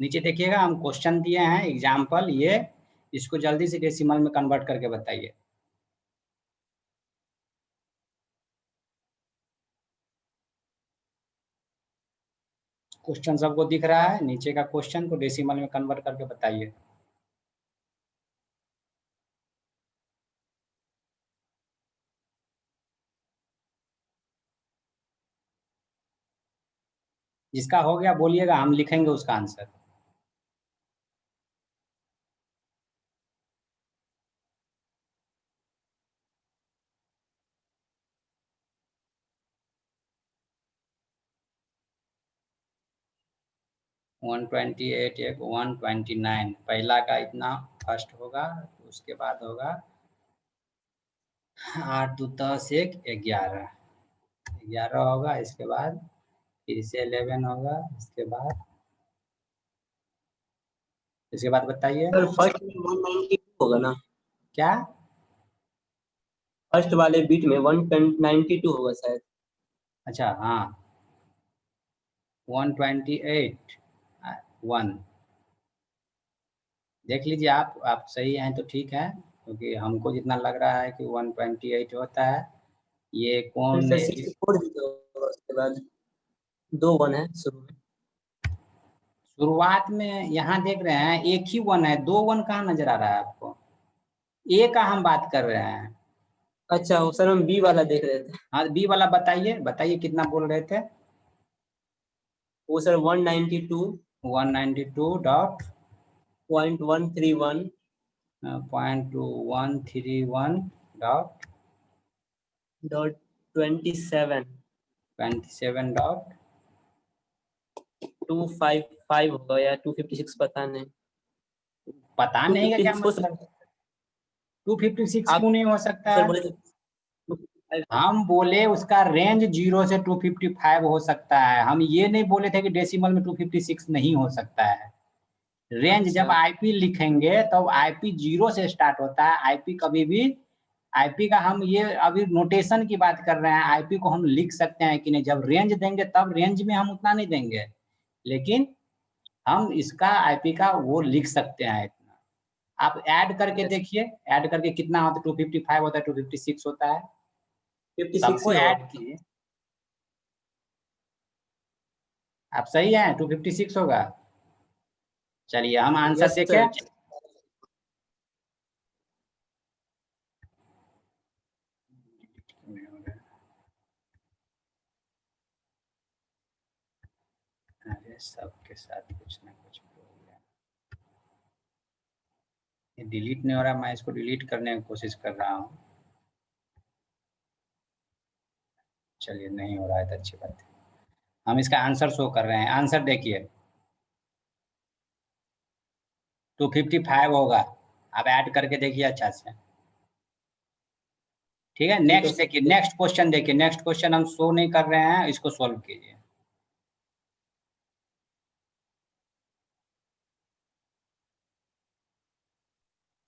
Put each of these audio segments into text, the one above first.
नीचे देखिएगा, हम क्वेश्चन दिए हैं एग्जाम्पल, ये इसको जल्दी से डेसिमल में कन्वर्ट करके बताइए। क्वेश्चन सबको दिख रहा है? नीचे का क्वेश्चन को डेसिमल में कन्वर्ट करके बताइए। जिसका हो गया बोलिएगा, हम लिखेंगे उसका आंसर। वन 128 एक 129, पहला का इतना फर्स्ट होगा, उसके बाद होगा 8 2 10 1 11, 11 होगा, इसके बाद फिर से 11 होगा, इसके बाद बताइए। सर फर्स्ट में 192 होगा ना? क्या? फर्स्ट वाले बीट में 192 होगा शायद। अच्छा हाँ, 128 1 देख लीजिए आप सही हैं तो ठीक है, क्योंकि हमको जितना लग रहा है कि 128 होता है। ये कौन सर 64 भी तो होगा, उसके बाद 2 1 है शुरू में। शुरुआत में यहाँ देख रहे हैं एक ही 1 है, 2 1 कहाँ नजर आ रहा है आपको? ए का हम बात कर रहे हैं। अच्छा वो सर हम बी वाला देख रहे थे। हाँ, बी वाला बताइए कितना बोल रहे थे? वो sir 192 192 dot .131 .131 dot dot 27 dot 255 होगा या 256, पता नहीं। पता नहीं का क्या 256 हो मतलब? सकता है। 256 आप क्यों नहीं हो सकता सर है? बोले थे 255। हम बोले उसका रेंज 0 से 255 हो सकता है, हम ये नहीं बोले थे कि डेसिमल में 256 नहीं हो सकता है। रेंज जब अच्छा आईपी लिखेंगे तब आईपी 0 से स्टार्ट होता है। आईपी कभी भी, आईपी का हम ये अभी नोटेशन की बात कर रहे हैं, आईपी को हम लिख सकते हैं कि नहीं, जब रेंज देंगे तब रेंज में हम उतना नहीं देंगे, लेकिन हम इसका आईपी का वो लिख सकते हैं इतना। आप ऐड करके देखिए, ऐड करके कितना होता है? 255 होता है, 256 होता है, 56 सबको ही ऐड होगा। कीजिए। आप सही हैं, 256 होगा। चलिए हम आंसर यस देखें। सर। अरे सबके साथ कुछ ना कुछ प्रॉब्लम। ये डिलीट नहीं हो रहा, मैं इसको डिलीट करने की कोशिश कर रहा हूँ। चलिए नहीं हो रहा है तो अच्छी बात है। हम इसका आंसर शो कर रहे हैं, आंसर देखिए 255 होगा। आप ऐड करके देखिए अच्छा से। ठीक है, ठीक है नेक्स्ट देखिए, सर। नेक्स्ट क्वेश्चन देखिए। नेक्स्ट क्वेश्चन हम शो नहीं कर रहे हैं, इसको सॉल्व कीजिए।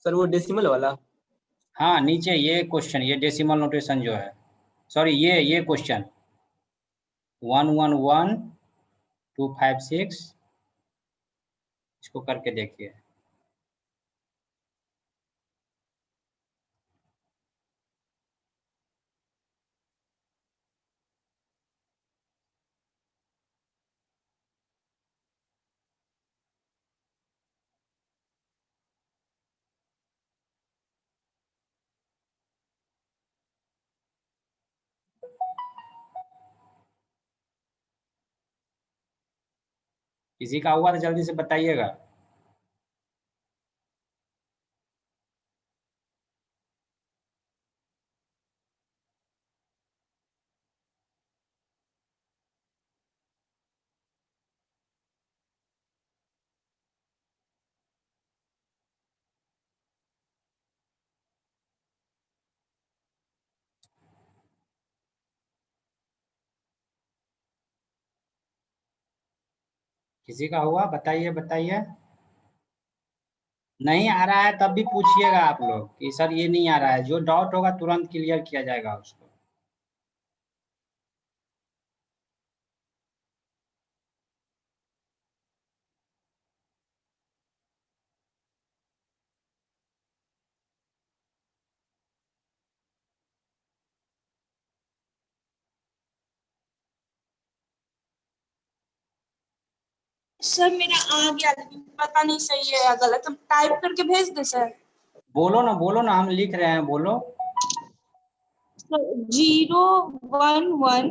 सर वो डेसिमल वाला। हाँ नीचे ये क्वेश्चन, ये डेसिमल नोटेशन जो है, सॉरी ये क्वेश्चन 111256, इसको करके देखिए। किसी का हुआ तो जल्दी से बताइएगा। किसी का हुआ? बताइए। नहीं आ रहा है तब भी पूछिएगा आप लोग कि सर ये नहीं आ रहा है, जो डाउट होगा तुरंत क्लियर किया जाएगा उसको। सर मेरा आ गया लेकिन पता नहीं सही है या गलत, हम टाइप करके भेज दे सर। बोलो ना, हम लिख रहे हैं, बोलो। 011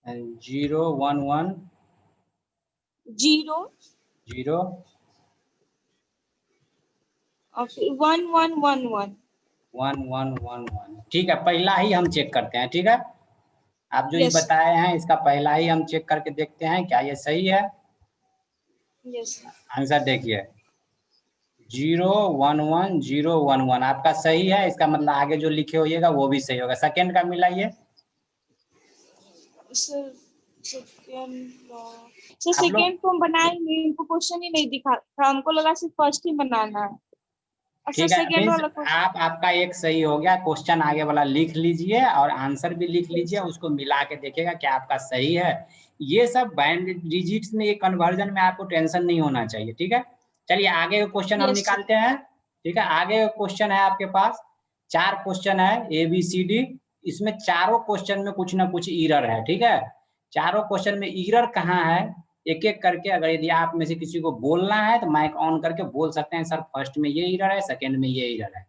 011 0 0 और फिर 1111। 1111। ठीक है, पहला ही हम चेक करते हैं, ठीक है। आप जो ये यस बताए हैं इसका पहला ही हम चेक करके देखते हैं क्या ये सही है। यस आंसर देखिए 011011 आपका सही है। इसका मतलब आगे जो लिखे होइएगा वो भी सही होगा। सेकंड का मिलाइए। सर। सेकंड सर आप लोग सेकंड फॉर्म बनाए नहीं, इनको क्वेश्चन ही नहीं दिखा था, हमको लगा सिर्फ फर्स्ट ही बनाना है। और सर ठीक है, सेकंड मीन्स वाला क्वेश्चन। आपका एक सही हो गया। क्वेश्चन आगे वाला लिख लीजिए और आंसर भी लिख लीजिए, उसको मिला के देखिएगा क्या आपका सही है। ये सब बाइनरी डिजिट्स में, ये कन्वर्जन में आपको टेंशन नहीं होना चाहिए, ठीक है। चलिए आगे का क्वेश्चन हम यस निकालते हैं। ठीक है, आगे का क्वेश्चन है आपके पास 4 क्वेश्चन है ABCD। इसमें चारों क्वेश्चन में कुछ ना कुछ एरर है, ठीक है। चारों क्वेश्चन में एरर कहाँ है, एक एक करके अगर यदि आप में से किसी को बोलना है तो माइक ऑन करके बोल सकते हैं, सर फर्स्ट में ये एरर है, सेकंड में ये एरर है।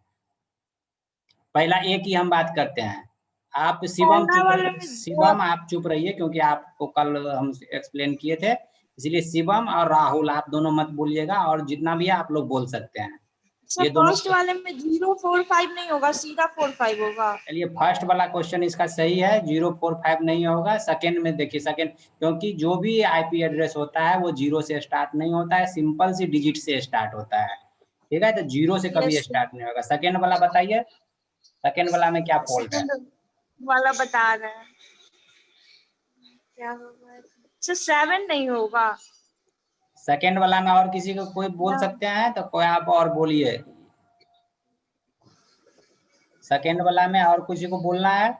पहला एक ही हम बात करते हैं। आप पहला वाले में दो। शिवम आप चुप रहिए, क्योंकि आपको कल हम एक्सप्लेन किए थे, इसलिए शिवम और राहुल आप दोनों मत बोलिएगा, और जितना भी है आप लोग बोल सकते हैं। सर ये दोनों फर्स्ट वाले में 045 नहीं होगा, सीधा 45 होगा। चलिए फर्स्ट वाला क्वेश्चन इसका सही है, 045 नहीं होगा। सेकंड में देखिए, सेकंड क्योंकि जो भी IP एड्रेस होता है वो 0 से स्टार्ट नहीं होता है, सिंपल सी डिजिट से स्टार्ट होता है, ठीक है। तो 0 से कभी यस स्टार्ट नहीं होगा। सेकंड वाला बताइए, सेकंड वाला में क्या फॉल्ट है। सेकंड वाला बता रहे हैं क्या होगा। सर 7 नहीं होगा। सेकंड वाला में और किसी को कोई बोल ना। सकते हैं तो कोई आप और बोलिए। सेकंड वाला में और किसी को बोलना है।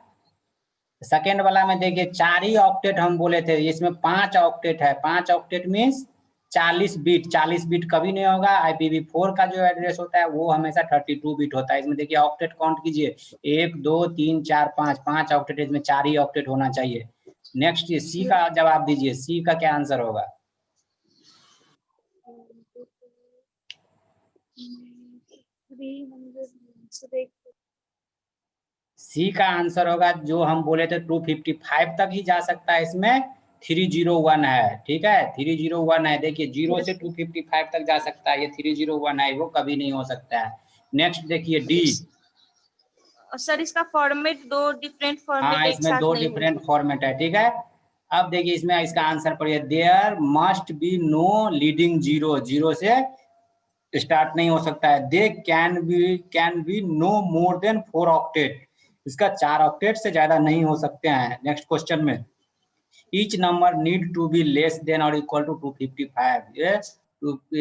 सेकंड वाला में देखिए 4 ही ऑक्टेट हम बोले थे, इसमें 5 ऑक्टेट है। 5 ऑक्टेट मीन्स 40 बिट। 40 बिट कभी नहीं होगा। IPv4 का जो एड्रेस होता है वो हमेशा 32 बिट होता है। इसमें देखिए ऑक्टेट काउंट कीजिए, 1 2 3 4 5, 5 ऑक्टेट, इसमें 4 ही ऑक्टेट होना चाहिए। नेक्स्ट सी का जवाब दीजिए, सी का क्या आंसर होगा। सी का आंसर होगा जो हम बोले थे 255 तक ही जा सकता है, इसमें 301 है, ठीक है। 301 है, देखिए 0 से 255 तक जा सकता है, ये 301 है, वो कभी नहीं हो सकता है। नेक्स्ट देखिए डी। सर इसका फॉर्मेट दो डिफरेंट फॉर्मेट हाँ, एक इसमें साथ 2 नहीं डिफरेंट होंगे। फॉर्मेट है, ठीक है। अब देखिए इसमें इसका आंसर पढ़िए, there must be no leading zero. 0 से स्टार्ट नहीं हो सकता है। They can be no more than 4 octet. इसका 4 ऑक्टेट से ज्यादा नहीं हो सकते हैं। नेक्स्ट क्वेश्चन में each number need to be less than or equal to 255, ये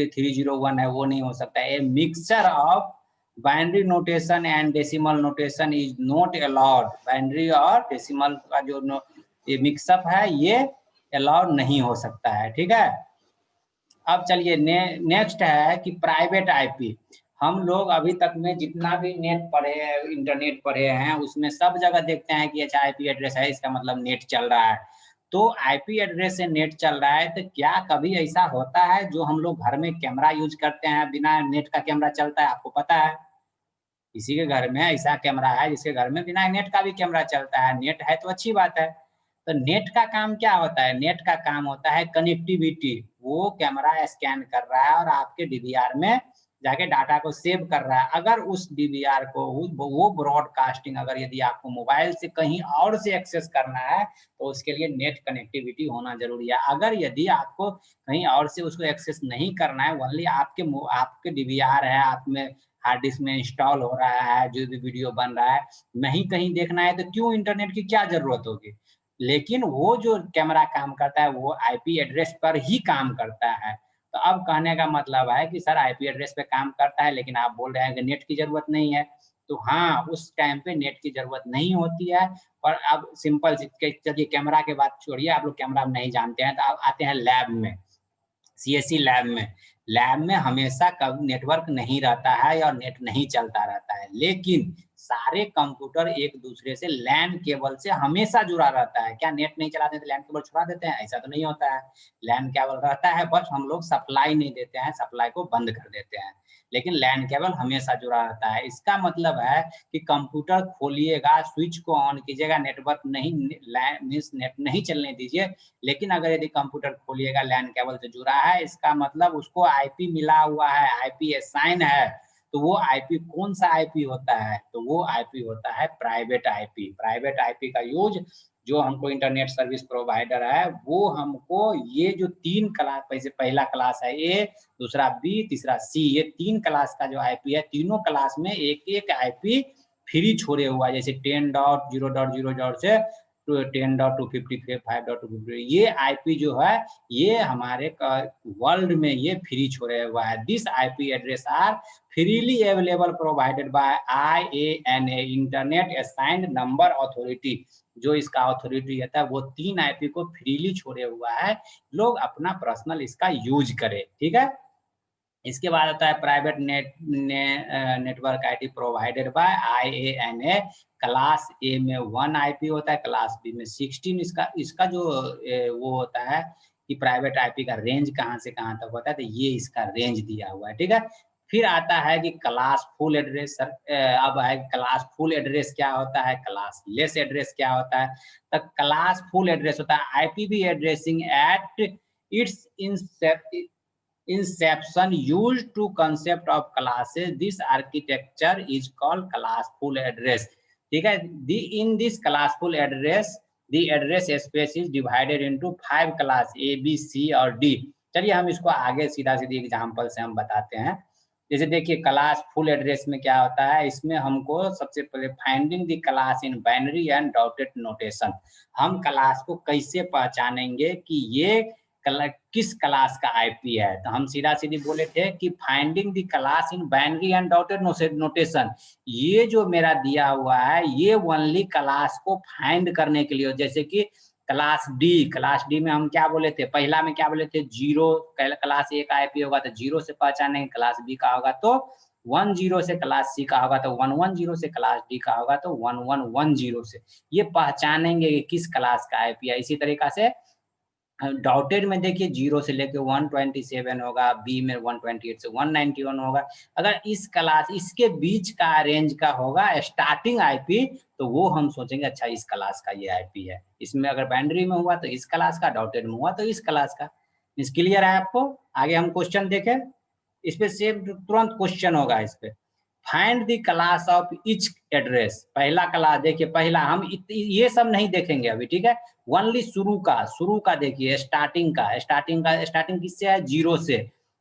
301 है, वो नहीं हो सकता है। A mixture of binary notation and decimal notation is not allowed। Binary और डेसिमल का जो ये मिक्सअप है ये अलाउड नहीं हो सकता है, ठीक है। अब चलिए नेक्स्ट है कि प्राइवेट IP। हम लोग अभी तक में जितना भी नेट पढ़े हैं, इंटरनेट पढ़े हैं, उसमें सब जगह देखते हैं कि अच्छा IP एड्रेस है, इसका मतलब नेट चल रहा है। तो IP एड्रेस से नेट चल रहा है, तो क्या कभी ऐसा होता है जो हम लोग घर में कैमरा यूज करते हैं बिना नेट का कैमरा चलता है, आपको पता है। किसी के घर में ऐसा कैमरा है जिसके घर में बिना नेट का भी कैमरा चलता है। नेट है तो अच्छी बात है। तो नेट का काम क्या होता है, नेट का काम होता है कनेक्टिविटी। वो कैमरा स्कैन कर रहा है और आपके DVR में जाके डाटा को सेव कर रहा है। अगर उस DVR को वो ब्रॉडकास्टिंग अगर यदि आपको मोबाइल से कहीं और से एक्सेस करना है तो उसके लिए नेट कनेक्टिविटी होना जरूरी है। अगर यदि आपको कहीं और से उसको एक्सेस नहीं करना है, ओनली आपके DVR है, आप में हार्ड डिस्क में इंस्टॉल हो रहा है, जो भी वीडियो बन रहा है, नहीं कहीं देखना है, तो क्यों इंटरनेट की क्या जरूरत होगी। लेकिन वो जो कैमरा काम करता है वो IP एड्रेस पर ही काम करता है। तो अब कहने का मतलब है कि सर IP एड्रेस पे काम करता है लेकिन आप बोल रहे हैं कि नेट की जरूरत नहीं है। तो हाँ, उस टाइम पे नेट की जरूरत नहीं होती है। और अब सिंपल चलिए कैमरा के बात छोड़िए, आप लोग कैमरा नहीं जानते हैं, तो अब आते हैं लैब में। CSE लैब में हमेशा कभी नेटवर्क नहीं रहता है और नेट नहीं चलता रहता है। लेकिन सारे कंप्यूटर एक दूसरे से लैन केबल से हमेशा जुड़ा रहता है। क्या नेट नहीं चलाते तो लैन केबल छुड़ा देते हैं? ऐसा तो नहीं होता है। लैन केबल रहता है, बस हम लोग सप्लाई नहीं देते हैं, सप्लाई को बंद कर देते हैं, लेकिन लैन केबल हमेशा जुड़ा रहता है। इसका मतलब है कि कंप्यूटर खोलिएगा, स्विच को ऑन कीजिएगा, नेटवर्क नहीं मींस नेट नहीं चलने दीजिए, लेकिन अगर यदि कंप्यूटर खोलिएगा लैन केबल से जुड़ा है, इसका मतलब उसको आईपी मिला हुआ है, आईपी असाइन है। तो वो आईपी कौन सा आईपी होता है? तो वो आईपी होता है प्राइवेट आईपी। प्राइवेट आईपी का यूज जो हमको इंटरनेट सर्विस प्रोवाइडर है वो हमको ये जो 3 क्लास, वैसे पहला क्लास है ए, दूसरा बी, तीसरा सी, ये 3 क्लास का जो आईपी है, तीनों क्लास में एक-एक आईपी फ्री छोड़े हुआ है, जैसे 10.0.0 से 10.255.250। ये आईपी जो है ये हमारे वर्ल्ड में ये फ्री छोड़े हुआ है। This IP address are freely available provided by IANA, internet assigned number authority. जो इसका अथॉरिटी रहता है वो 3 आईपी को फ्रीली छोड़े हुआ है, लोग अपना पर्सनल इसका यूज करें, ठीक है। इसके बाद आता है private network ID provided by IANA। Class ए में 1 आईपी होता है, क्लास बी में 16। इसका जो वो होता है कि प्राइवेट आईपी का रेंज कहाँ से कहाँ तक होता है, तो ये इसका रेंज दिया हुआ है, ठीक है। फिर आता है कि क्लास फुल एड्रेस। अब है क्लास फुल एड्रेस क्या होता है, क्लास लेस एड्रेस क्या होता है। तो क्लास फुल एड्रेस होता है IPv addressing at its inception used to concept of classes. This architecture is called classful address, ठीक है। In this classful address the address space is divided into 5 class A, B, C और D। चलिए हम इसको आगे सीधा सीधी example से हम बताते हैं। जैसे देखिए क्लास फुल एड्रेस में क्या होता है, इसमें हमको सबसे पहले finding the class in binary and dotted notation. हम क्लास को कैसे पहचानेंगे कि ये किस क्लास का आईपी है, तो हम सीधा सीधी बोले थे कि finding the class in binary and dotted notation. ये जो मेरा दिया हुआ है ये ओनली क्लास को फाइंड करने के लिए, जैसे कि क्लास डी में हम क्या बोले थे, पहला में क्या बोले थे, 0। क्लास ए का आईपी होगा तो 0 से पहचानेंगे, क्लास बी का होगा तो 10 से, क्लास सी का होगा तो 110 से, क्लास डी का होगा तो 1110 से। ये पहचानेंगे कि किस क्लास का आईपी है। इसी तरीका से डॉटेड में देखिए 0 से लेके 127 होगा, बी में 128 से 191 होगा। अगर इस क्लास इसके बीच का रेंज का होगा स्टार्टिंग आईपी, तो वो हम सोचेंगे अच्छा इस क्लास का ये आईपी है। इसमें अगर बाइनरी में हुआ तो इस क्लास का, डॉटेड में हुआ तो इस क्लास का। इस क्लियर है आपको? आगे हम क्वेश्चन देखें, इस पे सेम तुरंत क्वेश्चन होगा इस पे। Find the class of each address. पहला क्लास देखिए, पहला हम ये सब नहीं देखेंगे अभी, ठीक है। ओनली शुरू का देखिए, स्टार्टिंग किससे है, 0 से।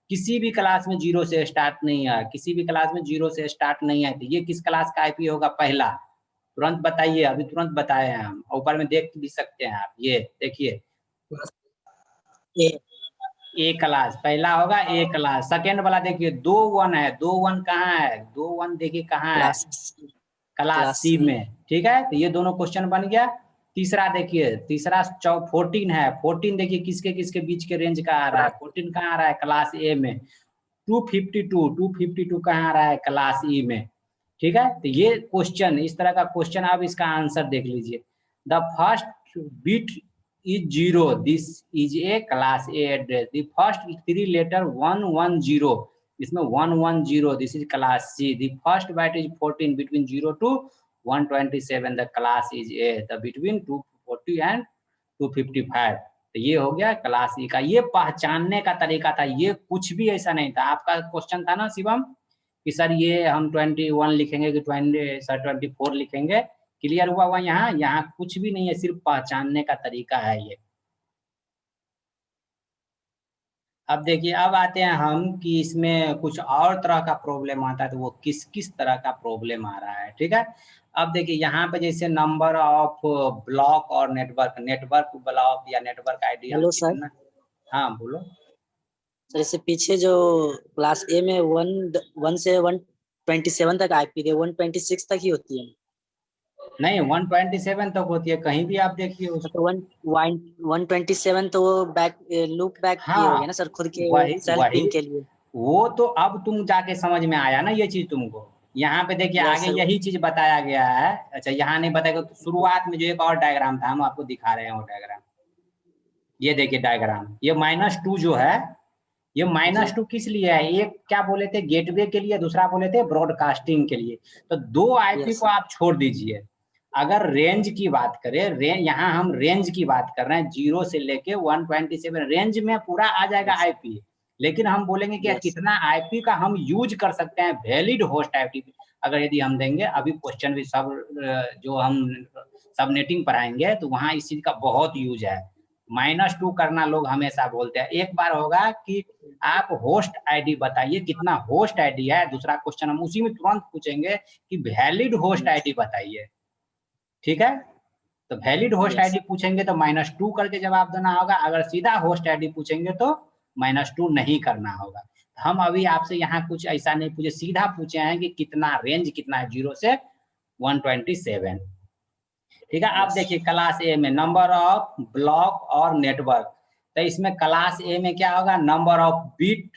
किसी भी क्लास में 0 से स्टार्ट नहीं है, किसी भी क्लास में 0 से स्टार्ट नहीं है, तो ये किस क्लास का आईपी होगा, पहला। तुरंत बताइए, अभी तुरंत बताए हैं हम, ऊपर में देख भी सकते हैं आप। ये देखिए ए क्लास पहला होगा, ए क्लास। सेकेंड वाला देखिए 2 1 है, 2 1 कहाँ है, 2 1 देखिए कहाँ है, क्लास सी में, ठीक है। तो ये दोनों क्वेश्चन बन गया। तीसरा देखिए, तीसरा 14 है, 14 देखिए किसके किसके बीच के रेंज का आ रहा है, 14 कहाँ आ रहा है, क्लास ए में। 252 कहाँ आ रहा है, क्लास ई में, ठीक है। तो ये क्वेश्चन, इस तरह का क्वेश्चन, आप इसका आंसर देख लीजिए। The first bit is 0, this is a class A address. The first 3 letter 110, इसमें 110, this is class C. The first byte is 14, between 0 to 127 the class is A, the between 240 and 255। तो ये हो गया class E का। ये पहचानने का तरीका था, ये कुछ भी ऐसा नहीं था। आपका क्वेश्चन था ना शिवम कि सर ये हम 21 लिखेंगे कि 24 लिखेंगे, क्लियर हुआ हुआ। यहाँ कुछ भी नहीं है, सिर्फ पहचानने का तरीका है ये। अब देखिए, अब आते हैं हम कि इसमें कुछ और तरह का प्रॉब्लम आता है, तो वो किस किस तरह का प्रॉब्लम आ रहा है, ठीक है। अब देखिए यहाँ पे जैसे नंबर ऑफ ब्लॉक और नेटवर्क ब्लॉक या नेटवर्क आईडी। Hello sir. हाँ बोलो सर। इससे पीछे जो क्लास ए में 1 से 127 तक आईपी थे, 126 तक ही होती है। नहीं, 127 तक होती है, कहीं भी आप देखिए उसको। 127 तो वो लूप बैक हाँ, किए हो गया ना सर, खुद के वही सेल्फ पिंग के लिए। वो तो अब तुम जाके समझ में आया ना ये चीज तुमको। यहाँ पे देखिए Yes, आगे sir. यही चीज बताया गया है। अच्छा यहाँ नहीं बताया, तो शुरुआत में जो एक और डायग्राम था हम आपको दिखा रहे हैं वो डायग्राम। ये देखिए डायग्राम, ये -2 जो है, ये -2 किस लिए है? एक क्या बोले थे, गेटवे के लिए, दूसरा बोले थे ब्रॉडकास्टिंग के लिए। तो 2 आईपी Yes, को आप छोड़ दीजिए। अगर रेंज की बात करें, यहाँ हम रेंज की बात कर रहे हैं, 0 से लेके 127 रेंज में पूरा आ जाएगा Yes. आईपी। लेकिन हम बोलेंगे कि Yes. कितना आईपी का हम यूज कर सकते हैं वैलिड होस्ट आईपी, अगर यदि हम देंगे। अभी क्वेश्चन भी सब जो हम सबनेटिंग पढ़ाएंगे तो वहाँ इस चीज का बहुत यूज है। -2 करना लोग हमेशा बोलते हैं। एक बार होगा कि आप होस्ट आईडी बताइए, कितना होस्ट आईडी है। दूसरा क्वेश्चन हम उसी में तुरंत पूछेंगे कि वैलिड होस्ट आईडी बताइए, ठीक है। तो वैलिड होस्ट आईडी पूछेंगे तो -2 करके जवाब देना होगा। अगर सीधा होस्ट आईडी पूछेंगे तो -2 नहीं करना होगा। हम अभी आपसे यहाँ कुछ ऐसा नहीं पूछे, सीधा पूछे हैं कि कितना रेंज कितना है 0 से 127, ठीक है। आप देखिए क्लास ए में नंबर ऑफ ब्लॉक और नेटवर्क, तो इसमें क्लास ए में क्या होगा, नंबर ऑफ बिट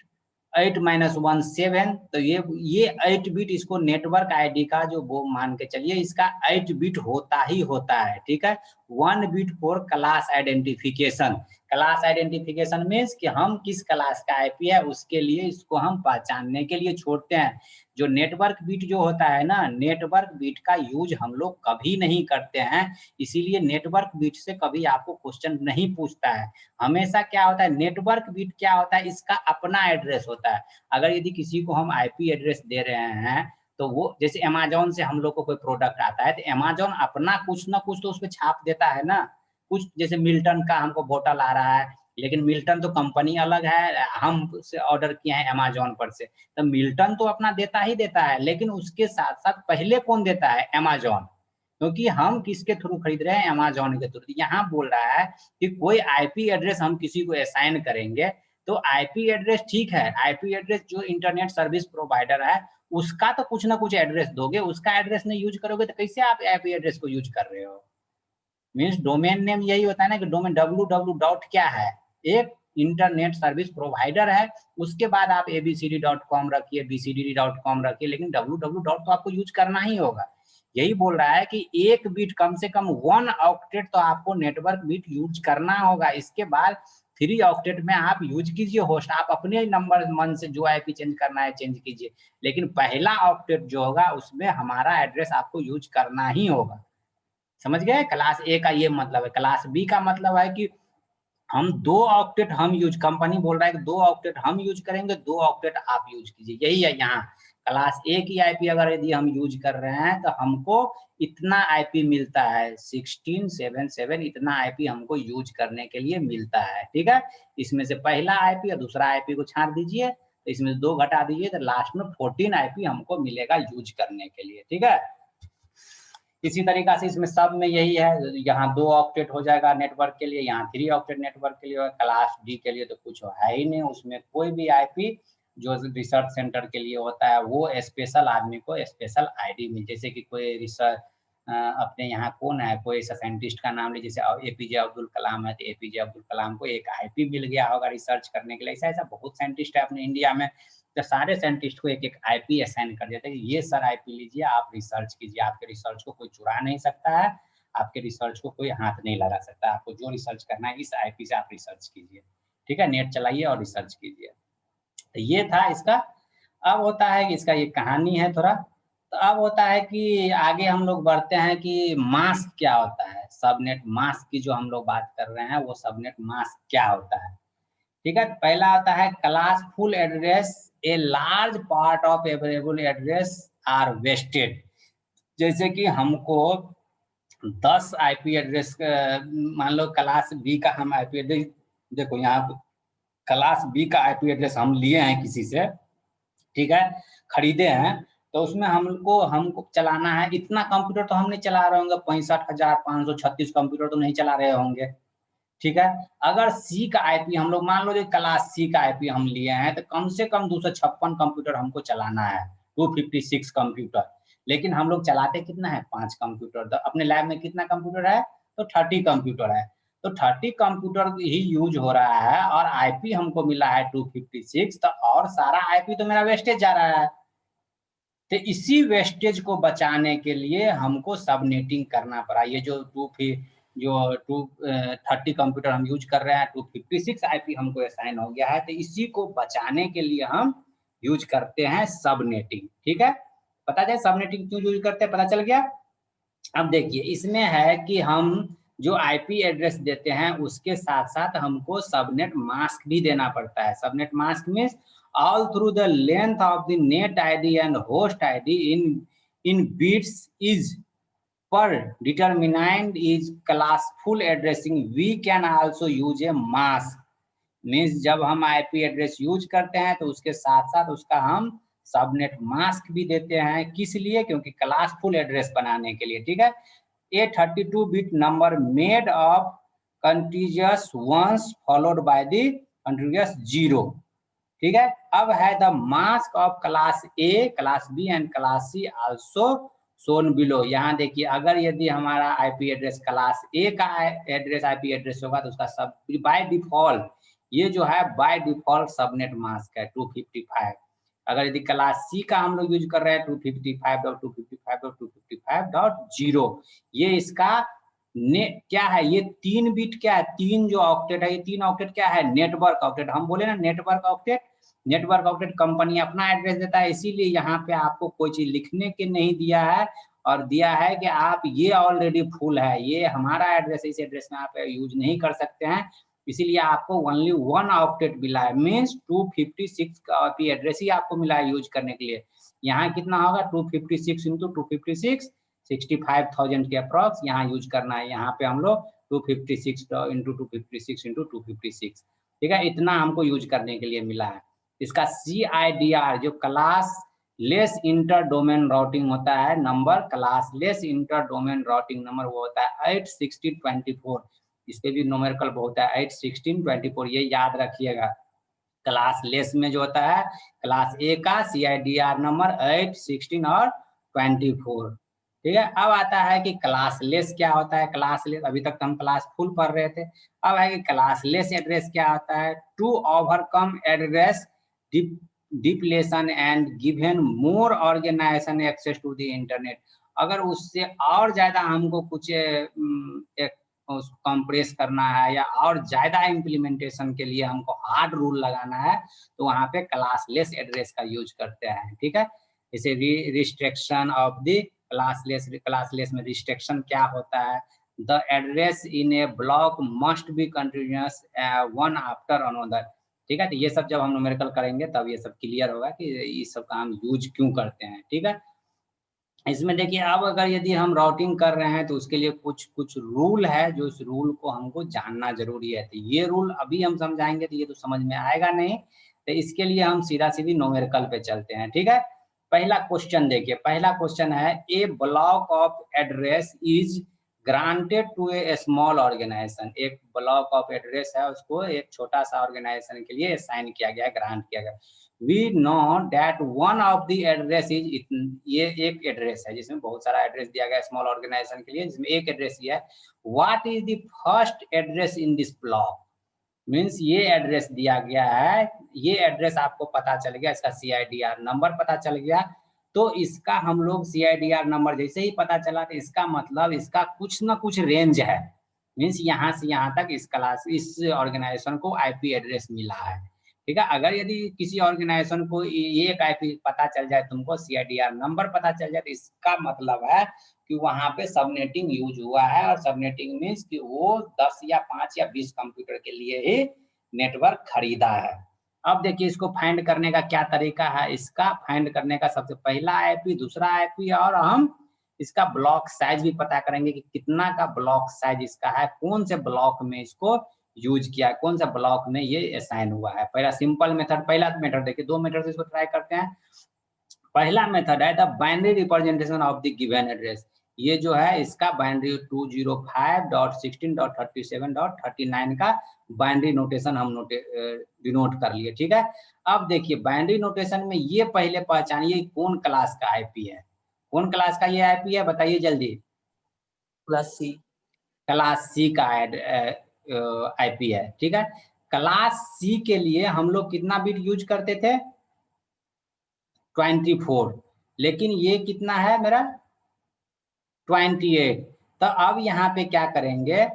8 - 1 7। तो ये 8 बिट इसको नेटवर्क आईडी का जो वो मान के चलिए, इसका 8 बिट होता ही होता है, ठीक है। 1 bit for class identification. Class identification means कि हम किस क्लास का आईपी है उसके लिए इसको हम पहचानने के लिए छोड़ते हैं। जो नेटवर्क बिट जो होता है ना, नेटवर्क बिट का यूज हम लोग कभी नहीं करते हैं, इसीलिए नेटवर्क बिट से कभी आपको क्वेश्चन नहीं पूछता है। हमेशा क्या होता है, नेटवर्क बिट क्या होता है, इसका अपना एड्रेस होता है। अगर यदि किसी को हम आईपी एड्रेस दे रहे हैं तो वो जैसे अमेज़न से हम लोग को कोई प्रोडक्ट आता है तो अमेज़न अपना कुछ ना कुछ तो उसपे छाप देता है ना। कुछ जैसे मिल्टन का हमको बोतल आ रहा है, लेकिन मिल्टन तो कंपनी अलग है, हम से ऑर्डर किए हैं अमेज़न पर से, तो मिल्टन तो अपना देता ही देता है, लेकिन उसके साथ-साथ पहले कौन देता है, अमेज़न। क्योंकि हम किसके थ्रू खरीद रहे हैं, अमेज़न के थ्रू। यहाँ बोल रहा है कि कोई आईपी एड्रेस हम किसी को असाइन करेंगे तो आईपी एड्रेस ठीक है, आईपी एड्रेस जो इंटरनेट सर्विस प्रोवाइडर है उसका तो कुछ ना कुछ एड्रेस दोगे, उसका एड्रेस नहीं यूज करोगे तो कैसे आप आईपी एड्रेस को यूज कर रहे हो। मीन्स डोमेन नेम यही होता है ना कि डोमेन www डॉट क्या है, एक इंटरनेट सर्विस प्रोवाइडर है। उसके बाद आप abcd.com रखिए, bcdd.com रखिए, लेकिन www डॉट तो आपको यूज करना ही होगा। यही बोल रहा है कि एक बिट कम से कम 1 ऑक्टेट तो आपको नेटवर्क बिट यूज करना होगा। इसके बाद 3 ऑक्टेट में आप यूज कीजिए होस्ट, आप अपने नंबर मन से जो आईपी चेंज करना है चेंज कीजिए, लेकिन पहला ऑक्टेट जो होगा उसमें हमारा एड्रेस आपको यूज करना ही होगा। समझ गए? क्लास ए का ये मतलब है। क्लास बी का मतलब है कि हम 2 ऑक्टेट हम यूज, कंपनी बोल रहा है कि 2 ऑक्टेट हम यूज करेंगे, 2 ऑक्टेट आप यूज कीजिए। यही है यहाँ क्लास ए की आईपी अगर यदि हम यूज कर रहे हैं तो हमको इतना आईपी मिलता है, 1677 इतना आईपी हमको यूज करने के लिए मिलता है, ठीक है। इसमें से पहला आईपी और दूसरा आईपी को छांट दीजिए, तो इसमें से 2 घटा दीजिए तो लास्ट में 14 आईपी हमको मिलेगा यूज करने के लिए, ठीक है। इसी तरीका से इसमें सब में यही है, यहाँ 2 ऑक्टेट हो जाएगा नेटवर्क के लिए, यहाँ 3 ऑक्टेट नेटवर्क के लिए। क्लास डी के लिए तो कुछ है ही नहीं, उसमें कोई भी आईपी जो रिसर्च सेंटर के लिए होता है वो स्पेशल आदमी को स्पेशल आईडी मिल, जैसे कि कोई रिसर्च अपने यहाँ कौन है, कोई ऐसा साइंटिस्ट का नाम ले, जैसे एपीजे अब्दुल कलाम है, तो एपीजे अब्दुल कलाम को एक आईपी मिल गया होगा रिसर्च करने के लिए। ऐसा ऐसा बहुत साइंटिस्ट है अपने इंडिया में, तो सारे साइंटिस्ट को एक एक आईपी असाइन कर देते हैं कि ये सर आईपी लीजिए, आप रिसर्च कीजिए, आपके रिसर्च को कोई चुरा नहीं सकता है, आपके रिसर्च को कोई हाथ नहीं लगा सकता, आपको जो रिसर्च करना है इस आईपी से आप रिसर्च कीजिए, ठीक है। नेट चलाइए और रिसर्च कीजिए। तो ये था इसका। अब होता है कि इसका ये कहानी है थोड़ा, तो अब होता है कि आगे हम लोग बढ़ते हैं कि मास्क क्या होता है, सबनेट मास्क की जो हम लोग बात कर रहे हैं वो सबनेट मास्क क्या होता है, ठीक है। पहला आता है class full address, a large part of available address are wasted. जैसे कि हमको 10 आईपी एड्रेस, मान लो क्लास बी का हम आईपी एड्रेस, देखो यहाँ क्लास बी का आईपी एड्रेस हम लिए हैं किसी से, ठीक है, खरीदे हैं, तो उसमें हमको चलाना है इतना कंप्यूटर तो हम नहीं चला रहे होंगे, 65,536 कंप्यूटर तो नहीं चला रहे होंगे, ठीक है। अगर सी का आईपी हम लोग मान लो जो क्लास सी का आईपी हम लिए हैं तो कम से कम 256 कंप्यूटर हमको चलाना है, 256 कंप्यूटर। लेकिन हम लोग चलाते कितना है, 5 कंप्यूटर। तो अपने लैब में कितना कंप्यूटर है, तो 30 कंप्यूटर है, तो 30 कंप्यूटर ही यूज हो रहा है और आईपी हमको मिला है 256, तो और सारा आईपी तो मेरा वेस्टेज जा रहा है। तो इसी वेस्टेज को बचाने के लिए हमको सबनेटिंग करना पड़ा। ये जो 230 कंप्यूटर हम यूज कर रहे हैं, 256 आईपी हमको असाइन हो गया है, तो इसी को बचाने के लिए हम यूज करते हैं सबनेटिंग। ठीक है, पता जाए सबनेटिंग क्यों यूज करते हैं, पता चल गया। अब देखिए इसमें है कि हम जो आईपी एड्रेस देते हैं उसके साथ साथ हमको सबनेट मास्क भी देना पड़ता है। Subnet mask means all through the length of the net ID and host ID in bits is per determinant is classful addressing. We can also use a mask. Means जब हम IP address use करते हैं तो उसके साथ साथ उसका हम सबनेट मास्क भी देते हैं। किस लिए? क्योंकि क्लासफुल एड्रेस बनाने के लिए। ठीक है, a 32 bit number made of contiguous ones followed by the contiguous 0। ठीक है, अब है the mask of class A, class B and class C also shown below. यहाँ देखिए अगर यदि हमारा आईपी एड्रेस क्लास ए का एड्रेस आईपी एड्रेस होगा तो उसका सब बाय डिफॉल्ट ये जो है बाय डिफॉल्ट सबनेट मास्क है 255। अगर यदि क्लास सी का हम लोग यूज कर रहे हैं 255.255.255.0, ये इसका क्या है, ये 3 बिट क्या है, 3 जो ऑक्टेट है, ये 3 ऑक्टेट क्या है, नेटवर्क ऑक्टेट। हम बोले ना network octet, network octet company अपना एड्रेस देता है, इसीलिए यहाँ पे आपको कोई चीज लिखने के नहीं दिया है और दिया है कि आप ये ऑलरेडी फुल है, ये हमारा एड्रेस है, इस एड्रेस में आप यूज नहीं कर सकते हैं, इसीलिए आपको ओनली 1 ऑक्टेट मिला है। मीन्स 256 का आईपी एड्रेस ही आपको मिला है यूज करने के लिए। यहाँ कितना होगा 256 इंटू 256 65,000 के अप्रॉक्स यहाँ यूज करना है। यहाँ पे हम लोग 256 इंटू 256 इंटू 256, ठीक है, इतना हमको यूज करने के लिए मिला है। इसका CIDR जो class less inter domain routing होता है number, class less inter domain routing number वो होता है 81624। इस पे भी न्यूमेरिकल बहुत है 81624, ये याद रखिएगा। क्लास लेस में जो होता है क्लास ए का CIDR नंबर 816 और 24। ठीक है, अब आता है कि क्लास लेस क्या होता है। क्लास लेस, अभी तक तो हम क्लास फुल पढ़ रहे थे, अब है कि क्लास लेस एड्रेस क्या होता है। To overcome address depletion and given more organization access to the internet. अगर उससे और ज्यादा हमको कुछ कंप्रेस करना है या और ज्यादा इम्प्लीमेंटेशन के लिए हमको हार्ड रूल लगाना है तो वहां पे क्लास लेस एड्रेस का यूज करते हैं। ठीक है, जैसे restriction of the class less में रिस्ट्रिक्शन क्या होता है, the address in A block must be continuous one after another. ठीक है, तो ये सब जब हम न्यूमेरिकल करेंगे तब ये सब क्लियर होगा कि ये सब का हम यूज क्यों करते हैं। ठीक है, इसमें देखिए अब अगर यदि हम राउटिंग कर रहे हैं तो उसके लिए कुछ रूल है, जो इस रूल को हमको जानना जरूरी है। तो ये रूल अभी हम समझाएंगे तो ये तो समझ में आएगा नहीं, तो इसके लिए हम सीधा सीधी न्यूमेरिकल पे चलते हैं। ठीक है, पहला क्वेश्चन देखिए, पहला क्वेश्चन है a block of address is granted to a small organisation. एक ब्लॉक ऑफ एड्रेस है, उसको एक छोटा सा ऑर्गेनाइजेशन के लिए असाइन किया गया, ग्रांट किया गया। We know that one of the address is, ये एक एड्रेस है जिसमें बहुत सारा एड्रेस दिया गया स्मॉल ऑर्गेनाइजेशन के लिए, जिसमें एक एड्रेस ये है। What is the first address in this block? Means ये एड्रेस दिया गया है, ये एड्रेस आपको पता चल गया, इसका CIDR नंबर पता चल गया, तो इसका हम लोग CIDR नंबर जैसे ही पता चला तो इसका मतलब इसका कुछ ना कुछ रेंज है। मीन्स यहाँ से यहाँ तक इस क्लास इस ऑर्गेनाइजेशन को IP एड्रेस मिला है। ठीक है, अगर यदि किसी ऑर्गेनाइजेशन को ये एक IP पता चल जाए, तुमको CIDR नंबर पता चल जाए, तो इसका मतलब है कि वहां पे सबनेटिंग यूज हुआ है। और सबनेटिंग मीन्स कि वो 10 या 5 या 20 कंप्यूटर के लिए ही नेटवर्क खरीदा है। अब देखिए इसको फाइंड करने का क्या तरीका है। इसका फाइंड करने का सबसे पहला IP, दूसरा IP, और हम इसका ब्लॉक साइज भी पता करेंगे कि कितना का ब्लॉक साइज इसका है, कौन से ब्लॉक में इसको यूज किया, कौन सा ब्लॉक में ये असाइन हुआ है। पहला सिंपल मेथड, पहला मेथड देखिए, 2 मेथड से इसको ट्राई करते हैं। पहला मेथड है the binary representation of the given address. ये जो है इसका बाइनरी 205.16.37.39 का बाइनरी नोटेशन हम डिनोट कर लिए। ठीक है, अब देखिए बाइनरी नोटेशन में ये पहले पहचानिए कौन क्लास का IP है, कौन क्लास का ये IP है, बताइए जल्दी। क्लास सी, क्लास सी का IP है। ठीक है, क्लास सी के लिए हम लोग कितना बिट यूज करते थे, 24। लेकिन ये कितना है मेरा 28। तो अब यहाँ पे क्या करेंगे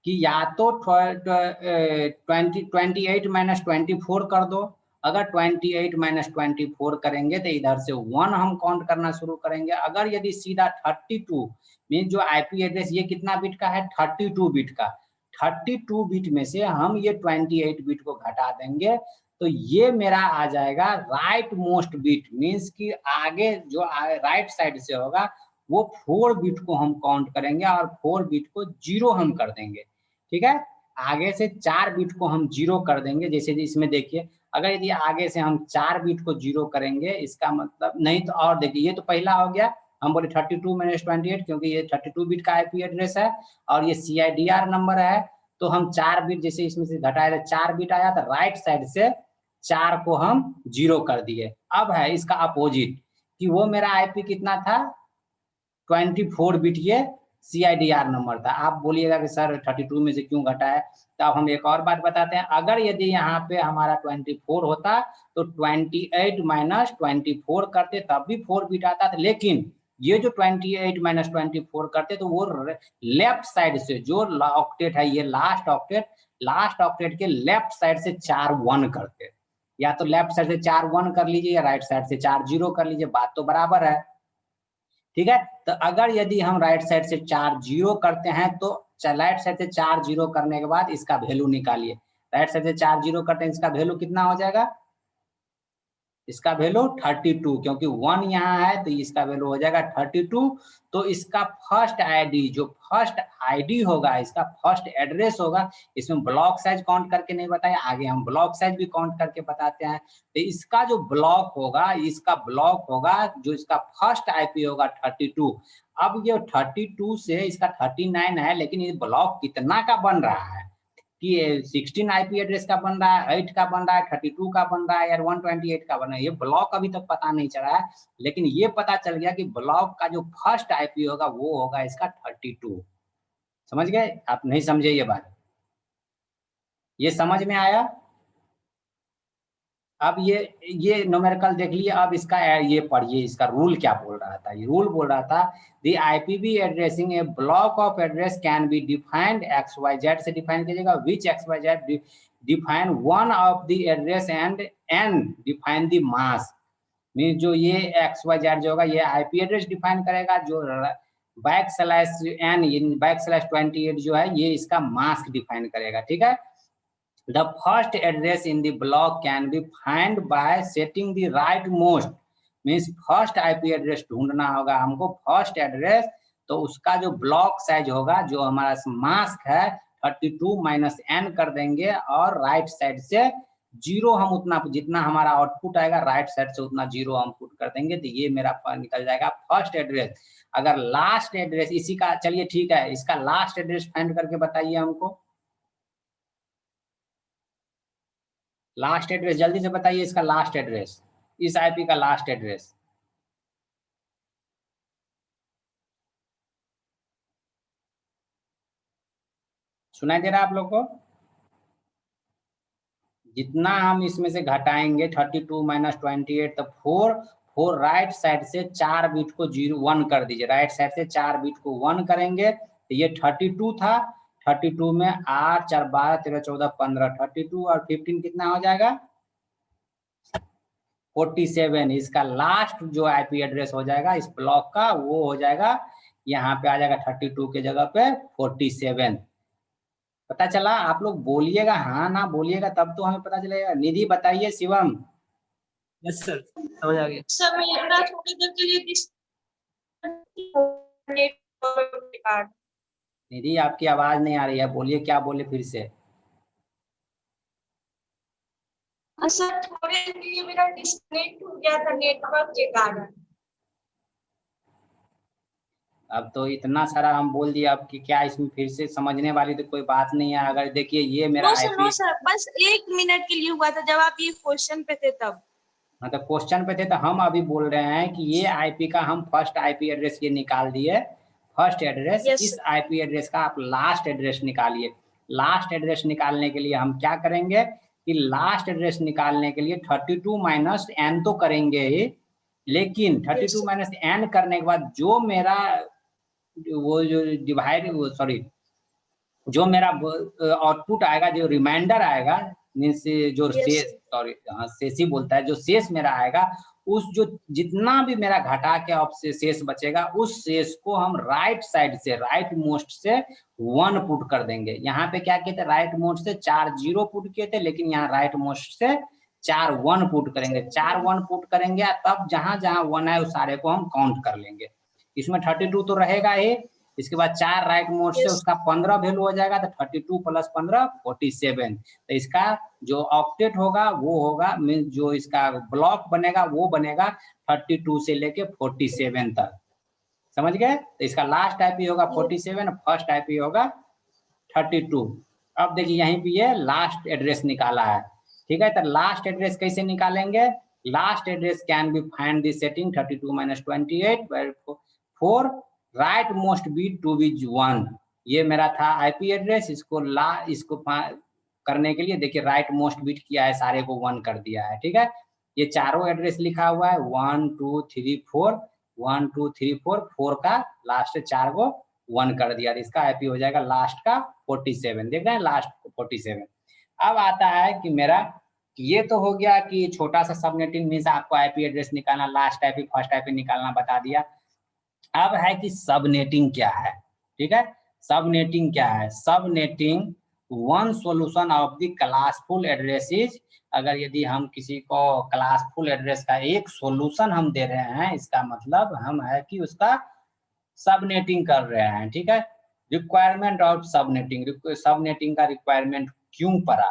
कि या तो 28 माइनस 24 कर दो। अगर 28 माइनस 24 करेंगे तो इधर से 1 हम काउंट करना शुरू करेंगे। अगर यदि सीधा 32 मीन जो आईपी एड्रेस ये कितना बिट का है 32 बिट का, 32 बिट में से हम ये 28 बिट को घटा देंगे तो ये मेरा आ जाएगा राइट मोस्ट बिट, मीन्स कि आगे जो राइट साइड से होगा वो 4 बिट को हम काउंट करेंगे और 4 बिट को 0 हम कर देंगे। ठीक है, आगे से 4 बिट को हम 0 कर देंगे। जैसे इसमें देखिए अगर यदि आगे से हम 4 बिट को 0 करेंगे इसका मतलब नहीं तो और देखिए ये तो पहला हो गया, हम बोले 32 माइनस 28 क्योंकि ये 32 बिट का आईपी एड्रेस है और ये CIDR नंबर है। तो हम 4 बिट जैसे इसमें से घटाए 4 बिट आया तो राइट साइड से 4 को हम 0 कर दिए। अब है इसका अपोजिट कि वो मेरा आईपी कितना था 24 बिट ये CIDR नंबर था। आप बोलिएगा कि सर 32 में से क्यों घटा है, तो अब हम एक और बात बताते हैं। अगर यदि यहाँ पे हमारा 24 होता तो 28 माइनस 24 करते तब भी 4 बिट आता था, लेकिन ये जो 28 माइनस 24 करते तो वो लेफ्ट साइड से जो ऑक्टेट है ये लास्ट ऑक्टेट के लेफ्ट साइड से 4 1 करते, या तो लेफ्ट साइड से 4 1 कर लीजिए या राइट साइड से 4 0 कर लीजिए, बात तो बराबर है। ठीक है, तो अगर यदि हम राइट साइड से 4 0 करते हैं तो राइट साइड से 4 0 करने के बाद इसका वैल्यू निकालिए। राइट साइड से 4 0 करते हैं इसका वैल्यू कितना हो जाएगा, इसका वैल्यू 32 क्योंकि 1 यहाँ है तो इसका वैल्यू हो जाएगा 32। तो इसका फर्स्ट आईडी जो फर्स्ट आईडी होगा, इसका फर्स्ट एड्रेस होगा, इसमें ब्लॉक साइज काउंट करके नहीं बताया, आगे हम ब्लॉक साइज भी काउंट करके बताते हैं। तो इसका जो ब्लॉक होगा जो इसका फर्स्ट आईपी होगा 32। अब ये 32 से इसका 39 है, लेकिन ये ब्लॉक कितना का बन रहा है कि 16 आईपी एड्रेस का बन रहा है, 8 का बन रहा है, 32 का बन रहा है या 128 का बन रहा है, ये ब्लॉक अभी तक पता नहीं चला है। लेकिन ये पता चल गया कि ब्लॉक का जो फर्स्ट आईपी होगा वो होगा इसका 32। समझ गए? आप नहीं समझे ये बात, ये समझ में आया? अब ये न्यूमेरिकल देख लिए। अब इसका ये पढ़िए, इसका रूल क्या बोल रहा था। ये रूल बोल रहा था the IPV addressing A block of address can be defined XYZ से डिफाइन कीजिएगा, विच XYZ define one of the address and N define the mass. Mean जो ये XYZ जो होगा ये आईपी एड्रेस डिफाइन करेगा, जो /N/28 जो है ये इसका मास्क डिफाइन करेगा। ठीक है, the first address in the block can be found by setting the rightmost, means first IP address ढूंढना होगा हमको फर्स्ट एड्रेस। तो उसका जो ब्लॉक साइज होगा जो हमारा मास्क है 32 माइनस N कर देंगे और राइट साइड से 0 हम उतना जितना हमारा आउटपुट आएगा राइट साइड से उतना 0 हम पुट कर देंगे, तो ये मेरा निकल जाएगा फर्स्ट एड्रेस। अगर लास्ट एड्रेस इसी का, चलिए ठीक है, इसका लास्ट एड्रेस फाइंड करके बताइए हमको। लास्ट एड्रेस जल्दी से बताइए, इसका लास्ट एड्रेस, इस आईपी का लास्ट एड्रेस। सुनाई दे रहा है आप लोग को? जितना हम इसमें से घटाएंगे 32 माइनस 28 तो 4 राइट साइड से 4 बिट को 1 कर दीजिए, राइट साइड से 4 बिट को 1 करेंगे तो ये 32 था, 32 में 8 4 12 13 14 15, 32 और 15 कितना हो जाएगा 47। इसका लास्ट जो आईपी एड्रेस हो जाएगा इस ब्लॉक का वो हो जाएगा, यहाँ पे आ जाएगा 32 के जगह पे 47। पता चला? आप लोग बोलिएगा, हाँ ना बोलिएगा तब तो हमें पता चलेगा। निधि बताइए, शिवम। यस सर, समझ आ गया। सर मैं थोड़ी देर के लिए निधि आपकी आवाज नहीं आ रही है, बोलिए क्या बोले फिर से। सर थोड़ी देर के लिए मेरा डिस्कनेक्ट हो गया था नेटवर्क के कारण। अब तो इतना सारा हम बोल दिया, अब कि क्या इसमें फिर से समझने वाली तो कोई बात नहीं है। अगर देखिए ये मेरा नो सर, बस 1 मिनट के लिए हुआ था जब आप ये क्वेश्चन पे थे तब। हाँ तो क्वेश्चन पे थे तो हम अभी बोल रहे हैं कि ये आईपी का हम फर्स्ट आईपी एड्रेस ये निकाल दिए, फर्स्ट एड्रेस। Yes, इस आईपी एड्रेस का आप लास्ट एड्रेस निकालिए। लास्ट एड्रेस निकालने के लिए हम क्या करेंगे कि लास्ट एड्रेस निकालने के लिए 32 माइनस N तो करेंगे ही, लेकिन 32 माइनस n करने के बाद जो मेरा वो जो डिवाइड सॉरी जो मेरा आउटपुट आएगा, जो रिमाइंडर आएगा, मीन्स जो शेष, सॉरी हाँ शेष ही बोलता है, जो शेष मेरा आएगा, उस जो जितना भी मेरा घटा के अब से शेष बचेगा, उस शेष को हम राइट साइड से, राइट मोस्ट से 1 पुट कर देंगे। यहाँ पे क्या किए थे, राइट मोस्ट से 4 0 पुट किए थे, लेकिन यहाँ राइट मोस्ट से 4 1 पुट करेंगे। 4 1 पुट करेंगे, तब जहां जहां 1 है उस सारे को हम काउंट कर लेंगे। इसमें 32 तो रहेगा ही, इसके बाद 4 राइट मोड से उसका 15 वैल्यू हो जाएगा, तो 32 प्लस 15 47। तो इसका जो ऑक्टेट होगा वो होगा, मीन जो इसका ब्लॉक बनेगा वो बनेगा 32 से लेके 47 तक, समझ गए। तो इसका लास्ट आईपी होगा 47, फर्स्ट आईपी होगा 32। अब देखिए यहीं पे ये लास्ट एड्रेस निकाला है, ठीक है। तो लास्ट एड्रेस कैसे निकालेंगे, last address can be find this setting 32 minus 28 4 right most bit to be 1। ये मेरा था आईपी एड्रेस, इसको करने के लिए देखिए राइट मोस्ट बीट किया है, सारे को 1 कर दिया है, ठीक है। ये चारों एड्रेस लिखा हुआ है 1 2 3 4, 1 2 3 4, 4 का लास्ट 4 को 1 कर दिया, इसका आईपी हो जाएगा लास्ट का 47। देख रहे हैं लास्ट 47। अब आता है कि मेरा ये तो हो गया कि छोटा सा सबनेटिंग मीन्स आपको आईपी एड्रेस निकालना, लास्ट आईपी फर्स्ट आईपी निकालना बता दिया। अब है कि सबनेटिंग क्या है, ठीक है। सबनेटिंग क्या है, subnetting one solution of the classful addresses. अगर यदि हम किसी को क्लासफुल एड्रेस का एक सॉल्यूशन हम दे रहे हैं, इसका मतलब हम है कि उसका सबनेटिंग कर रहे हैं, ठीक है। रिक्वायरमेंट ऑफ सबनेटिंग, सबनेटिंग का रिक्वायरमेंट क्यों पड़ा,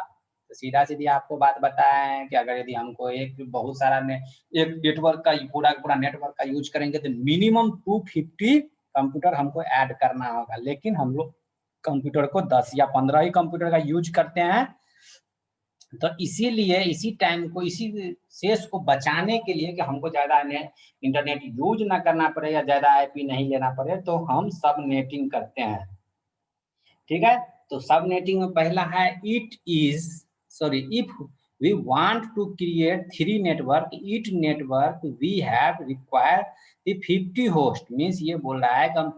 तो सीधा सीधी आपको बात बताएं कि अगर यदि हमको एक बहुत सारा एक नेटवर्क का पूरा नेटवर्क का यूज करेंगे तो मिनिमम 250 कंप्यूटर हमको ऐड करना होगा, लेकिन हम लोग कंप्यूटर को 10 या 15 ही कंप्यूटर का यूज करते हैं। तो इसीलिए इसी टाइम को, इसी शेष को बचाने के लिए कि हमको ज्यादा इंटरनेट यूज ना करना पड़े या ज्यादा आईपी नहीं लेना पड़े, तो हम सबनेटिंग करते हैं, ठीक है। तो सबनेटिंग में पहला है if we want to create 3 network, each network we have require the 50 host, means ये बोल रहा है कि हम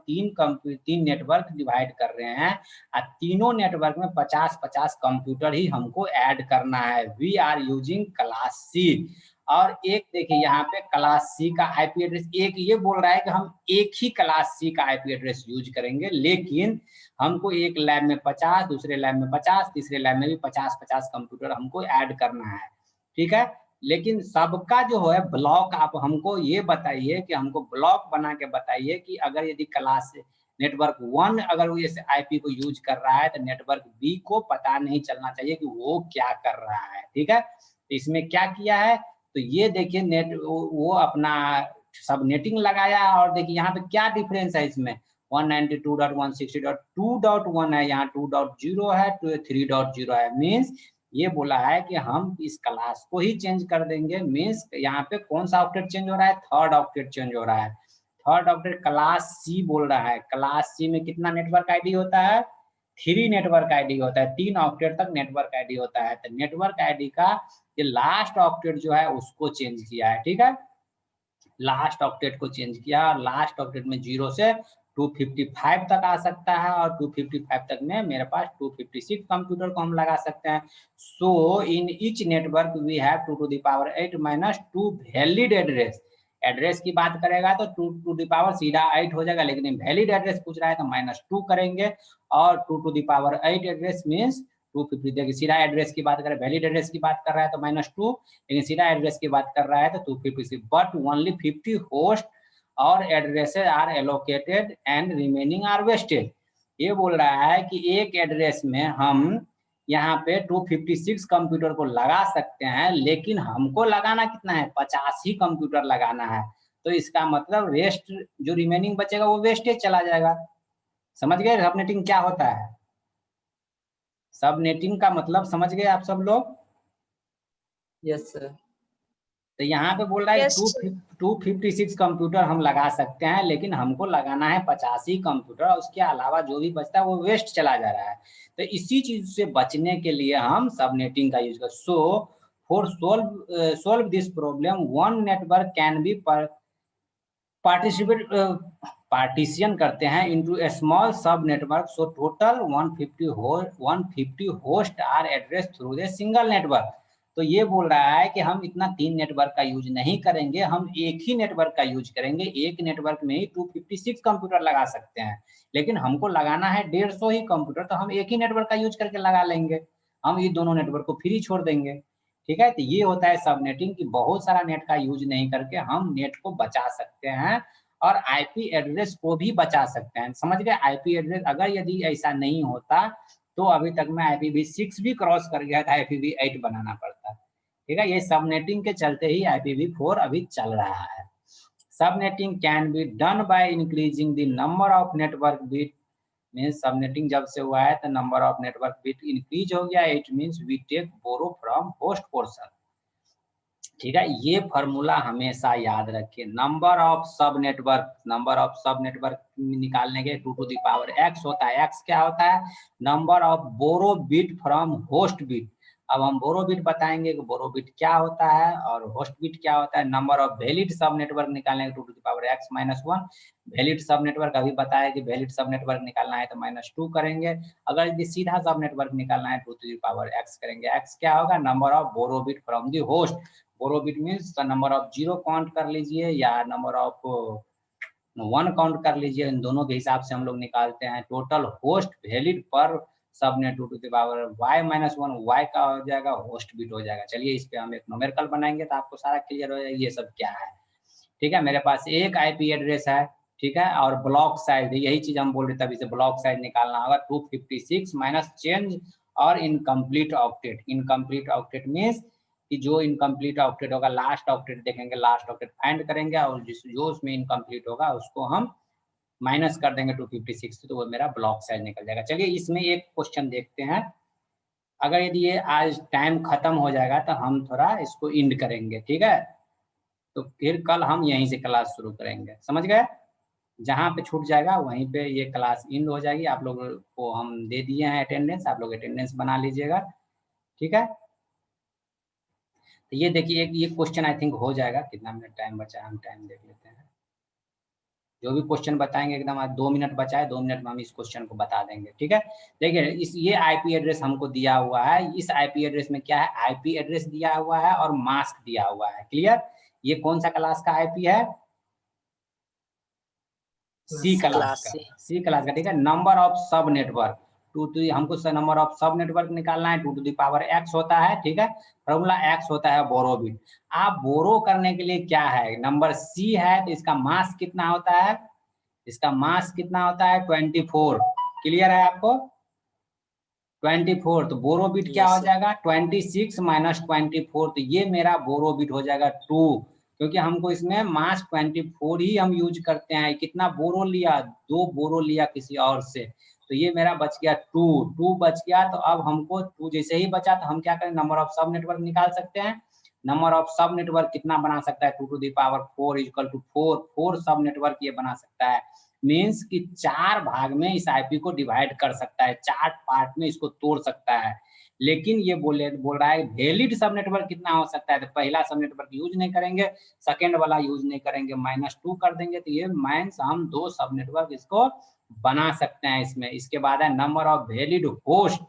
3 नेटवर्क डिवाइड कर रहे हैं और तीनों नेटवर्क में 50-50 कंप्यूटर ही हमको ऐड करना है। We are using class C, और एक देखिए यहाँ पे क्लास सी का आईपी एड्रेस, एक ये बोल रहा है कि हम एक ही क्लास सी का आईपी एड्रेस यूज करेंगे, लेकिन हमको एक लैब में 50, दूसरे लैब में 50, तीसरे लैब में भी 50-50 कंप्यूटर हमको ऐड करना है, ठीक है। लेकिन सबका जो है ब्लॉक आप हमको ये बताइए कि हमको ब्लॉक बना के बताइए कि अगर यदि क्लास नेटवर्क 1 अगर वो जैसे आईपी को यूज कर रहा है तो नेटवर्क बी को पता नहीं चलना चाहिए कि वो क्या कर रहा है, ठीक है। तो इसमें क्या किया है, तो ये देखिए वो अपना सबनेटिंग लगाया, और देखिए यहाँ पे क्या डिफरेंस है इसमें, 192.160.2.1 है, यहाँ 2.0 है, 3.0 है। मीन्स ये बोला है कि हम इस क्लास को ही चेंज कर देंगे। मीन्स यहाँ पे कौन सा ऑक्टेट चेंज हो रहा है, थर्ड ऑक्टेट चेंज हो रहा है। थर्ड ऑक्टेट क्लास सी बोल रहा है, क्लास सी में कितना नेटवर्क आईडी होता है, 3 नेटवर्क आईडी होता है, 3 ऑक्टेट तक नेटवर्क आईडी होता है। तो नेटवर्क आईडी का ये लास्ट ऑक्टेट जो है उसको चेंज किया है, ठीक है। लास्ट ऑक्टेट को चेंज किया, और लास्ट ऑक्टेट में 0 से 255 तक आ सकता है, और 255 तक में मेरे पास 256 कंप्यूटर को हम लगा सकते हैं। So in each network we have 2 to the power 8 minus 2 valid address. Address की बात करेगा तो 2 to the power सीधा 8 हो जाएगा, लेकिन वैलिड एड्रेस पूछ रहा है तो -2 करेंगे, और 2 to the power 8 address means 250। देखिए सीधा एड्रेस की बात करें, वैलिड एड्रेस की बात कर रहा है तो -2, लेकिन सीधा एड्रेस की बात कर रहा है तो 256, बट ओनली 50 होस्ट और addresses are allocated and remaining are wasted. ये बोल रहा है कि एक एड्रेस में हम यहाँ पे 256 कंप्यूटर को लगा सकते हैं, लेकिन हमको लगाना कितना है, 50 ही कंप्यूटर लगाना है। तो इसका मतलब वेस्ट जो रिमेनिंग बचेगा वो वेस्टेज चला जाएगा। समझ गए सबनेटिंग क्या होता है, सबनेटिंग का मतलब समझ गए आप सब लोग। Yes sir. तो यहाँ पे बोल रहा है 256 कंप्यूटर हम लगा सकते हैं, लेकिन हमको लगाना है 85 कंप्यूटर, और उसके अलावा जो भी बचता है वो वेस्ट चला जा रहा है। तो इसी चीज से बचने के लिए हम सबनेटिंग का यूज कर। सो for solve this problem, one network can be partition करते हैं into a small sub network, so total 150 host are addressed through the single network. तो ये बोल रहा है कि हम इतना 3 नेटवर्क का यूज नहीं करेंगे, हम एक ही नेटवर्क का यूज करेंगे। एक नेटवर्क में ही 256 कंप्यूटर लगा सकते हैं, लेकिन हमको लगाना है 150 ही कंप्यूटर, तो हम एक ही नेटवर्क का यूज करके लगा लेंगे, हम ये दोनों नेटवर्क को फ्री छोड़ देंगे। ठीक है, तो ये होता है सबनेटिंग की बहुत सारा नेट का यूज नहीं करके हम नेट को बचा सकते हैं और आईपी एड्रेस को भी बचा सकते हैं। समझ गए? आईपी एड्रेस अगर यदि ऐसा नहीं होता तो अभी तक में IPv6 भी क्रॉस कर गया था, IPv8 बनाना पड़ता। ठीक है, ये सबनेटिंग के चलते ही IPv4 अभी चल रहा है। Subnetting can be done by increasing the number of network bit, means subnetting जब से हुआ है तो number of network bit increase हो गया। It means we take borrow from host portion. ठीक है, ये फॉर्मूला हमेशा याद रखिए। नंबर ऑफ सब नेटवर्क निकालने के 2 to the power x होता है। x क्या होता है? Number of borrow bit from host bit. अब हम बोरो बिट बताएंगे कि बोरो बिट क्या होता है और होस्ट बिट क्या होता है। नंबर ऑफ वैलिड सब नेटवर्क निकालने के 2 to the power x - 1। Valid सब नेटवर्क अभी बताया कि वैलिड सब नेटवर्क निकालना है तो -2 करेंगे। अगर यदि सीधा सब नेटवर्क निकालना है 2 to the power x करेंगे। x क्या होगा? Number of borrow bit from the host. Borrow bit means number of 0 count कर लीजिए या नंबर ऑफ 1 काउंट कर लीजिए, इन दोनों के हिसाब से हम लोग निकालते हैं। टोटल होस्ट वैलिड पर subnet 2 to the power y - 1, y का हो जाएगा, होस्ट बिट हो जाएगा। चलिए इस पे हम एक न्यूमेरिकल बनाएंगे तो आपको सारा क्लियर हो जाएगा ये सब क्या है। ठीक है, मेरे पास एक आईपी एड्रेस है, ठीक है, और ब्लॉक साइज, यही चीज हम बोल रहे थे अभी से, ब्लॉक साइज निकालना होगा 256 माइनस चेंज और incomplete octet. Incomplete octet means कि जो इनकम्प्लीट ऑक्टेट होगा, लास्ट ऑक्टेट देखेंगे, लास्ट ऑक्टेट फाइंड करेंगे और जो उसमें इनकम्प्लीट होगा उसको हम माइनस कर देंगे 256, तो वो मेरा ब्लॉक साइज निकल जाएगा। चलिए इसमें एक क्वेश्चन देखते हैं। अगर यदि ये आज टाइम खत्म हो जाएगा तो हम थोड़ा इसको इंड करेंगे, ठीक है, तो फिर कल हम यहीं से क्लास शुरू करेंगे। समझ गए? जहाँ पे छूट जाएगा वहीं पे ये क्लास इंड हो जाएगी। आप लोगों को हम दे दिए हैं अटेंडेंस, आप लोग अटेंडेंस बना लीजिएगा। ठीक है, तो ये देखिए ये क्वेश्चन आई थिंक हो जाएगा। कितना मिनट टाइम बचा है, हम टाइम देख लेते हैं। जो भी क्वेश्चन बताएंगे एकदम आज 2 मिनट बचा है, 2 मिनट में हम इस क्वेश्चन को बता देंगे। ठीक है, देखिए ये आईपी एड्रेस हमको दिया हुआ है। इस आईपी एड्रेस में क्या है? आईपी एड्रेस दिया हुआ है और मास्क दिया हुआ है। क्लियर? ये कौन सा क्लास का आईपी है? सी क्लास का, सी क्लास का। ठीक है, नंबर ऑफ सब नेटवर्क हमको नंबर ऑफ सब नेटवर्क निकालना है, 2 to the power x होता है। ठीक है, फॉर्मूला x होता है बोरो बिट। आप बोरो करने के लिए क्या है, नंबर सी है तो इसका मास कितना होता है? इसका मास कितना होता है? 24। क्लियर है आपको? 24, तो बोरो बिट क्या हो जाएगा? 26 माइनस 24, तो ये मेरा बोरो बिट हो जाएगा 2, क्योंकि हमको इसमें मास 24 ही हम यूज करते हैं। कितना बोरो लिया? 2 बोरो लिया किसी और से, तो ये मेरा बच गया 2 बच गया। तो अब हमको 2 जैसे ही बचा तो हम क्या करें? नंबर ऑफ सब नेटवर्क निकाल सकते हैं। नंबर ऑफ सब नेटवर्क कितना बना सकता है? 2 to the power 4 equal to 4 sub network ये बना सकता है। मीन्स कि 4 भाग में इस आईपी को डिवाइड कर सकता है, 4 पार्ट में इसको तोड़ सकता है। लेकिन ये बोल रहा है वैलिड सब नेटवर्क कितना हो सकता है, तो पहला सब नेटवर्क यूज नहीं करेंगे, सेकेंड वाला यूज नहीं करेंगे, -2 कर देंगे, तो ये माइनस हम 2 सब नेटवर्क इसको बना सकते हैं इसमें। इसके बाद है number of valid host,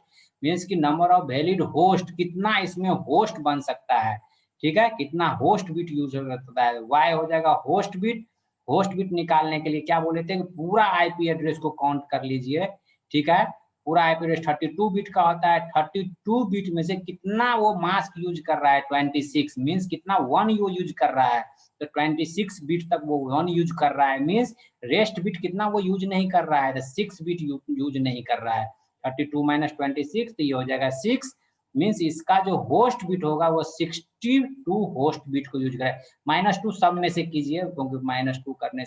means कि नंबर ऑफ वैलिड होस्ट, कितना इसमें होस्ट बन सकता है। ठीक है, कितना होस्ट बिट यूज हो सकता है, वाई हो जाएगा होस्ट बिट। होस्ट बिट निकालने के लिए क्या बोले थे? पूरा आईपी एड्रेस को काउंट कर लीजिए। ठीक है, पूरा आईपी एड्रेस 32 बिट का होता है। 32 बिट में से कितना वो मास्क यूज कर रहा है? 26, मीन्स कितना 1 यूज कर रहा है, तो 26 बिट तक वो 1 यूज कर रहा है। मीन्स रेस्ट बिट कितना वो यूज नहीं कर रहा है, तो 6 बिट यूज नहीं कर रहा है। 32 माइनस 26, तो ये हो जाएगा 6। मीन्स इसका जो होस्ट बिट होगा वो 62 होस्ट बिट को यूज करे। -2 सब में से कीजिए, क्योंकि -2 करने